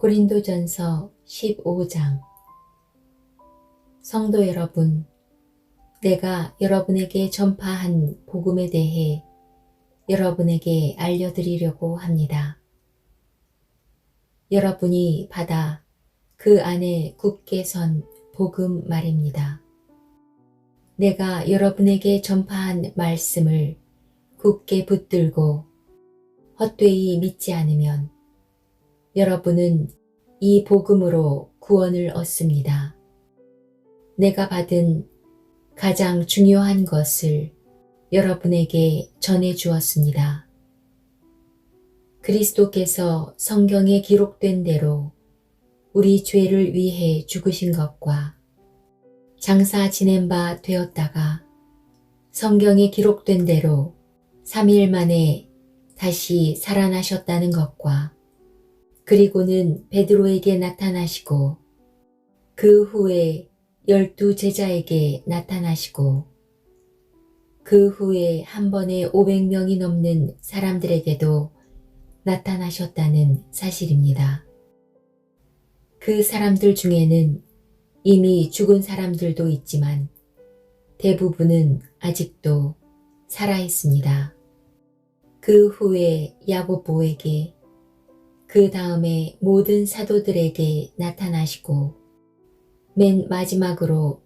고린도전서 15장. 성도 여러분, 내가 여러분에게 전파한 복음에 대해 여러분에게 알려드리려고 합니다. 여러분이 받아 그 안에 굳게 선 복음 말입니다. 내가 여러분에게 전파한 말씀을 굳게 붙들고 헛되이 믿지 않으면 여러분은 이 복음으로 구원을 얻습니다. 내가 받은 가장 중요한 것을 여러분에게 전해 주었습니다. 그리스도께서 성경에 기록된 대로 우리 죄를 위해 죽으신 것과 장사 지낸 바 되었다가 성경에 기록된 대로 3일 만에 다시 살아나셨다는 것과 그리고는 베드로에게 나타나시고 그 후에 12 제자에게 나타나시고 그 후에 한 번에 500명이 넘는 사람들에게도 나타나셨다는 사실입니다. 그 사람들 중에는 이미 죽은 사람들도 있지만 대부분은 아직도 살아있습니다. 그 후에 야고보에게 그 다음에 모든 사도들에게 나타나시고 맨 마지막으로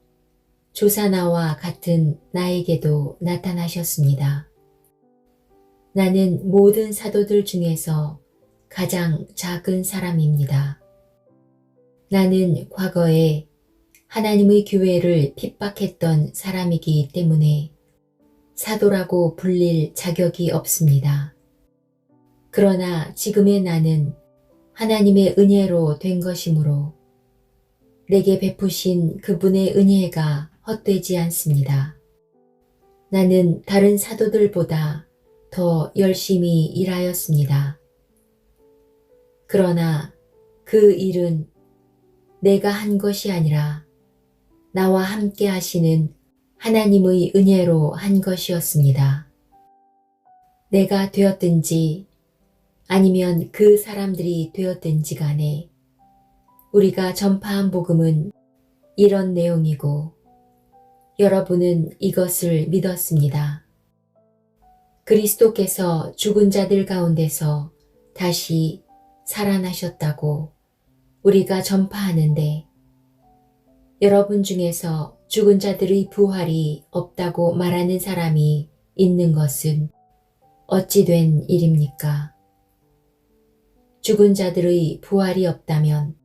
조사나와 같은 나에게도 나타나셨습니다. 나는 모든 사도들 중에서 가장 작은 사람입니다. 나는 과거에 하나님의 교회를 핍박했던 사람이기 때문에 사도라고 불릴 자격이 없습니다. 그러나 지금의 나는 하나님의 은혜로 된 것이므로 내게 베푸신 그분의 은혜가 헛되지 않습니다. 나는 다른 사도들보다 더 열심히 일하였습니다. 그러나 그 일은 내가 한 것이 아니라 나와 함께 하시는 하나님의 은혜로 한 것이었습니다. 내가 되었든지 아니면 그 사람들이 되었든지 간에 우리가 전파한 복음은 이런 내용이고 여러분은 이것을 믿었습니다. 그리스도께서 죽은 자들 가운데서 다시 살아나셨다고 우리가 전파하는데 여러분 중에서 죽은 자들의 부활이 없다고 말하는 사람이 있는 것은 어찌 된 일입니까? 죽은 자들의 부활이 없다면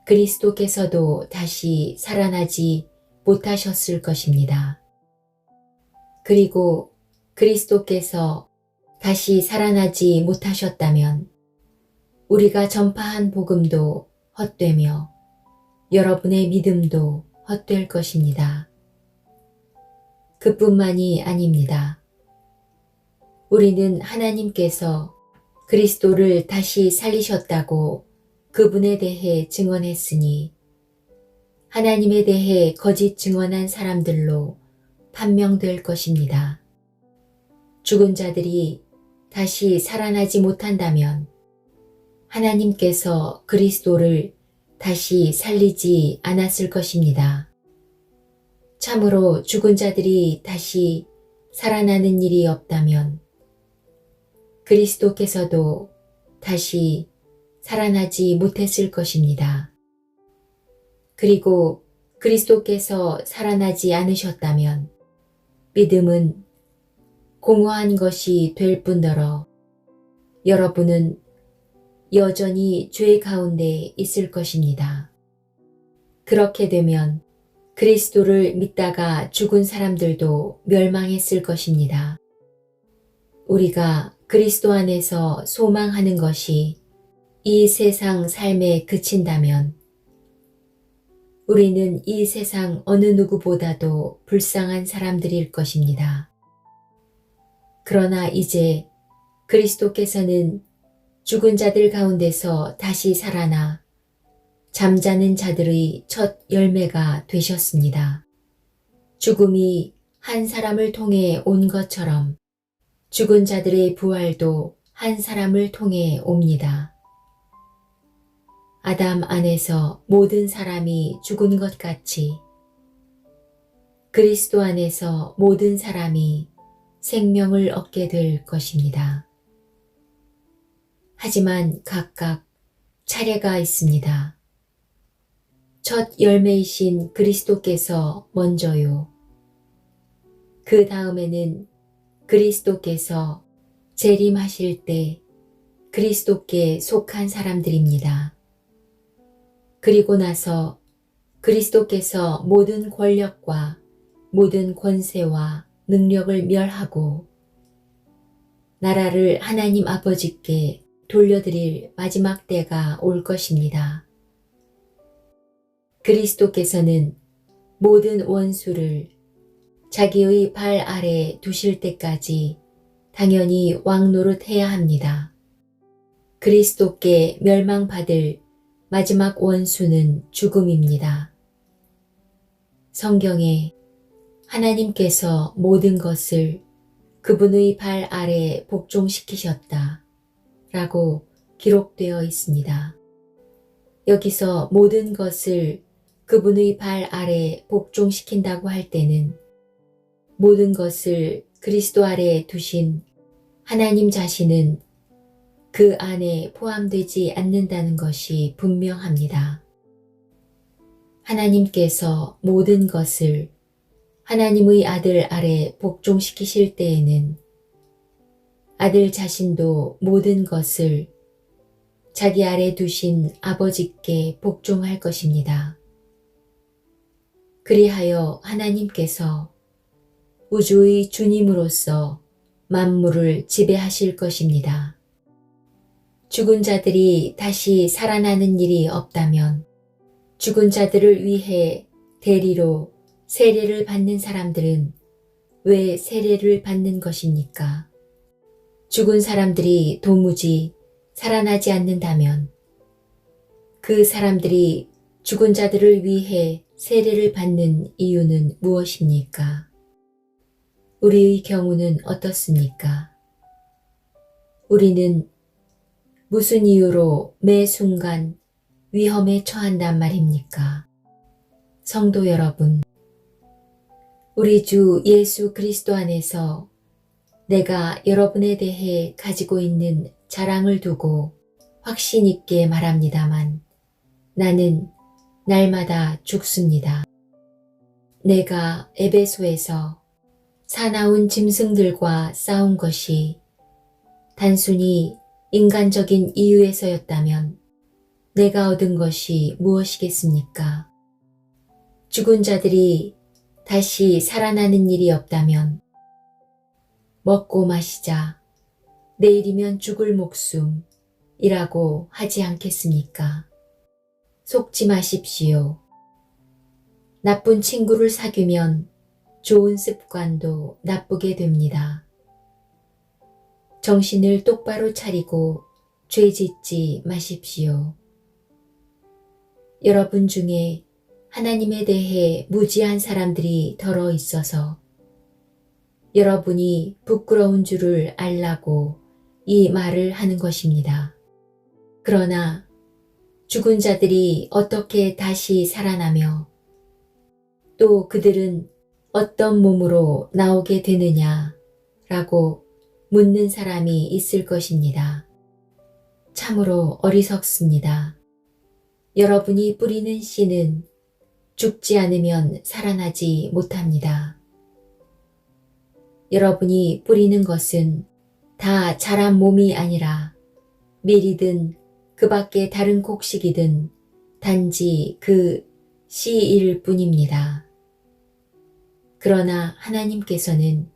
그리스도께서도 다시 살아나지 못하셨을 것입니다. 그리고 그리스도께서 다시 살아나지 못하셨다면 우리가 전파한 복음도 헛되며 여러분의 믿음도 헛될 것입니다. 그뿐만이 아닙니다. 우리는 하나님께서 그리스도를 다시 살리셨다고 그분에 대해 증언했으니 하나님에 대해 거짓 증언한 사람들로 판명될 것입니다. 죽은 자들이 다시 살아나지 못한다면 하나님께서 그리스도를 다시 살리지 않았을 것입니다. 참으로 죽은 자들이 다시 살아나는 일이 없다면 그리스도께서도 다시 살아나지 못했을 것입니다. 그리고 그리스도께서 살아나지 않으셨다면 믿음은 공허한 것이 될 뿐더러 여러분은 여전히 죄 가운데 있을 것입니다. 그렇게 되면 그리스도를 믿다가 죽은 사람들도 멸망했을 것입니다. 우리가 그리스도 안에서 소망하는 것이 이 세상 삶에 그친다면 우리는 이 세상 어느 누구보다도 불쌍한 사람들일 것입니다. 그러나 이제 그리스도께서는 죽은 자들 가운데서 다시 살아나 잠자는 자들의 첫 열매가 되셨습니다. 죽음이 한 사람을 통해 온 것처럼 죽은 자들의 부활도 한 사람을 통해 옵니다. 아담 안에서 모든 사람이 죽은 것 같이 그리스도 안에서 모든 사람이 생명을 얻게 될 것입니다. 하지만 각각 차례가 있습니다. 첫 열매이신 그리스도께서 먼저요. 그 다음에는 그리스도께서 재림하실 때 그리스도께 속한 사람들입니다. 그리고 나서 그리스도께서 모든 권력과 모든 권세와 능력을 멸하고 나라를 하나님 아버지께 돌려드릴 마지막 때가 올 것입니다. 그리스도께서는 모든 원수를 자기의 발 아래 두실 때까지 당연히 왕노릇해야 합니다. 그리스도께 멸망받을 마지막 원수는 죽음입니다. 성경에 하나님께서 모든 것을 그분의 발 아래 복종시키셨다 라고 기록되어 있습니다. 여기서 모든 것을 그분의 발 아래 복종시킨다고 할 때는 모든 것을 그리스도 아래 두신 하나님 자신은 그 안에 포함되지 않는다는 것이 분명합니다. 하나님께서 모든 것을 하나님의 아들 아래 복종시키실 때에는 아들 자신도 모든 것을 자기 아래 두신 아버지께 복종할 것입니다. 그리하여 하나님께서 우주의 주님으로서 만물을 지배하실 것입니다. 죽은 자들이 다시 살아나는 일이 없다면 죽은 자들을 위해 대리로 세례를 받는 사람들은 왜 세례를 받는 것입니까? 죽은 사람들이 도무지 살아나지 않는다면 그 사람들이 죽은 자들을 위해 세례를 받는 이유는 무엇입니까? 우리의 경우는 어떻습니까? 우리는 무슨 이유로 매 순간 위험에 처한단 말입니까? 성도 여러분, 우리 주 예수 그리스도 안에서 내가 여러분에 대해 가지고 있는 자랑을 두고 확신 있게 말합니다만 나는 날마다 죽습니다. 내가 에베소에서 사나운 짐승들과 싸운 것이 단순히 인간적인 이유에서였다면 내가 얻은 것이 무엇이겠습니까? 죽은 자들이 다시 살아나는 일이 없다면 먹고 마시자 내일이면 죽을 목숨이라고 하지 않겠습니까? 속지 마십시오. 나쁜 친구를 사귀면 좋은 습관도 나쁘게 됩니다. 정신을 똑바로 차리고 죄 짓지 마십시오. 여러분 중에 하나님에 대해 무지한 사람들이 덜어 있어서 여러분이 부끄러운 줄을 알라고 이 말을 하는 것입니다. 그러나 죽은 자들이 어떻게 다시 살아나며 또 그들은 어떤 몸으로 나오게 되느냐라고 묻는 사람이 있을 것입니다. 참으로 어리석습니다. 여러분이 뿌리는 씨는 죽지 않으면 살아나지 못합니다. 여러분이 뿌리는 것은 다 자란 몸이 아니라 밀이든 그 밖에 다른 곡식이든 단지 그 씨일 뿐입니다. 그러나 하나님께서는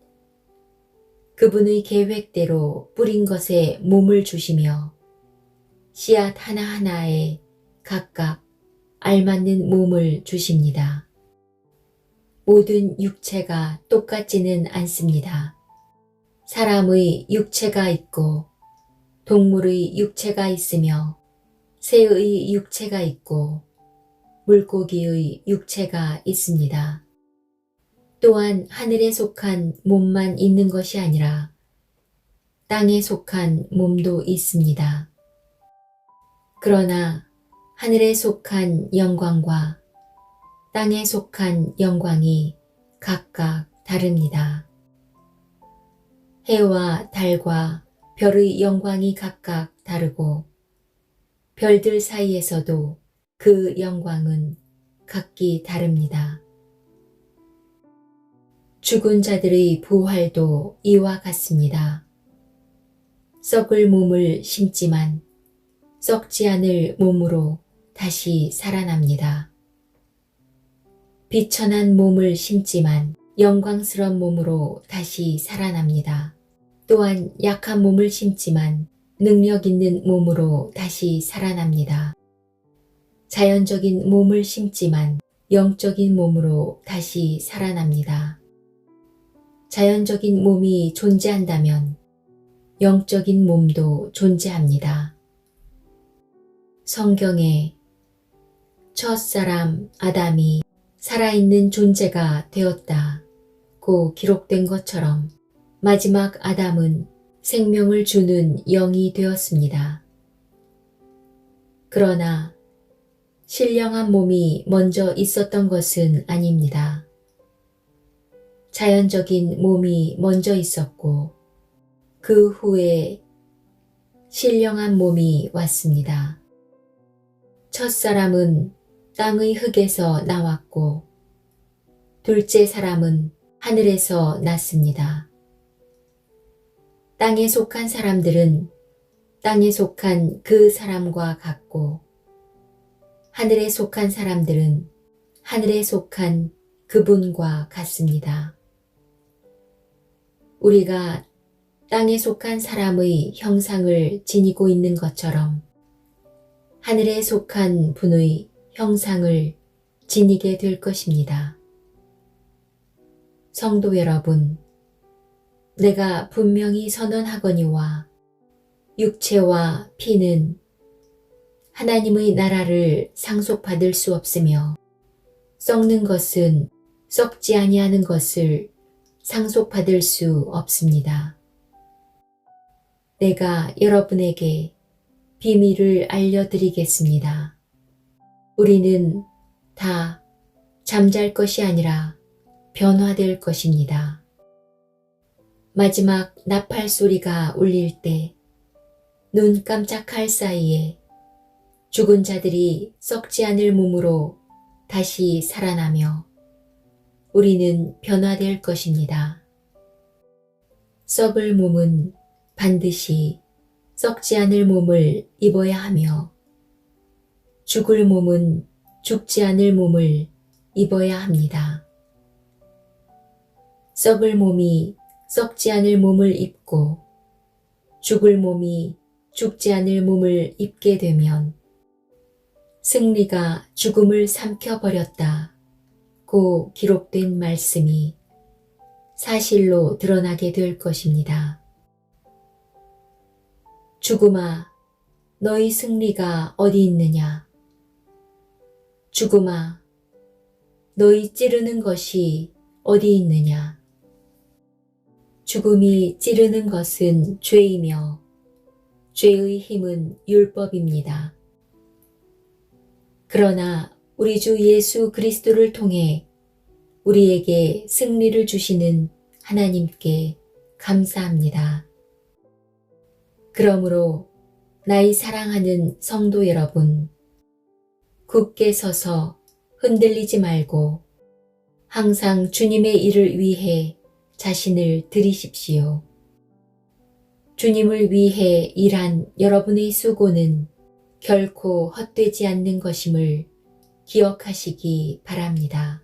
그분의 계획대로 뿌린 것에 몸을 주시며 씨앗 하나하나에 각각 알맞는 몸을 주십니다. 모든 육체가 똑같지는 않습니다. 사람의 육체가 있고 동물의 육체가 있으며 새의 육체가 있고 물고기의 육체가 있습니다. 또한 하늘에 속한 몸만 있는 것이 아니라 땅에 속한 몸도 있습니다. 그러나 하늘에 속한 영광과 땅에 속한 영광이 각각 다릅니다. 해와 달과 별의 영광이 각각 다르고 별들 사이에서도 그 영광은 각기 다릅니다. 죽은 자들의 부활도 이와 같습니다. 썩을 몸을 심지만 썩지 않을 몸으로 다시 살아납니다. 비천한 몸을 심지만 영광스러운 몸으로 다시 살아납니다. 또한 약한 몸을 심지만 능력 있는 몸으로 다시 살아납니다. 자연적인 몸을 심지만 영적인 몸으로 다시 살아납니다. 자연적인 몸이 존재한다면 영적인 몸도 존재합니다. 성경에 첫사람 아담이 살아있는 존재가 되었다고 기록된 것처럼 마지막 아담은 생명을 주는 영이 되었습니다. 그러나 신령한 몸이 먼저 있었던 것은 아닙니다. 자연적인 몸이 먼저 있었고 그 후에 신령한 몸이 왔습니다. 첫사람은 땅의 흙에서 나왔고 둘째 사람은 하늘에서 났습니다. 땅에 속한 사람들은 땅에 속한 그 사람과 같고 하늘에 속한 사람들은 하늘에 속한 그분과 같습니다. 우리가 땅에 속한 사람의 형상을 지니고 있는 것처럼 하늘에 속한 분의 형상을 지니게 될 것입니다. 성도 여러분, 내가 분명히 선언하거니와 육체와 피는 하나님의 나라를 상속받을 수 없으며 썩는 것은 썩지 아니하는 것을 상속받을 수 없습니다. 내가 여러분에게 비밀을 알려드리겠습니다. 우리는 다 잠잘 것이 아니라 변화될 것입니다. 마지막 나팔 소리가 울릴 때 눈 깜짝할 사이에 죽은 자들이 썩지 않을 몸으로 다시 살아나며 우리는 변화될 것입니다. 썩을 몸은 반드시 썩지 않을 몸을 입어야 하며 죽을 몸은 죽지 않을 몸을 입어야 합니다. 썩을 몸이 썩지 않을 몸을 입고 죽을 몸이 죽지 않을 몸을 입게 되면 승리가 죽음을 삼켜버렸다고 기록된 말씀이 사실로 드러나게 될 것입니다. 죽음아, 너희 승리가 어디 있느냐? 죽음아, 너희 찌르는 것이 어디 있느냐? 죽음이 찌르는 것은 죄이며 죄의 힘은 율법입니다. 그러나 우리 주 예수 그리스도를 통해 우리에게 승리를 주시는 하나님께 감사합니다. 그러므로 나의 사랑하는 성도 여러분, 굳게 서서 흔들리지 말고 항상 주님의 일을 위해 자신을 드리십시오. 주님을 위해 일한 여러분의 수고는 결코 헛되지 않는 것임을 기억하시기 바랍니다.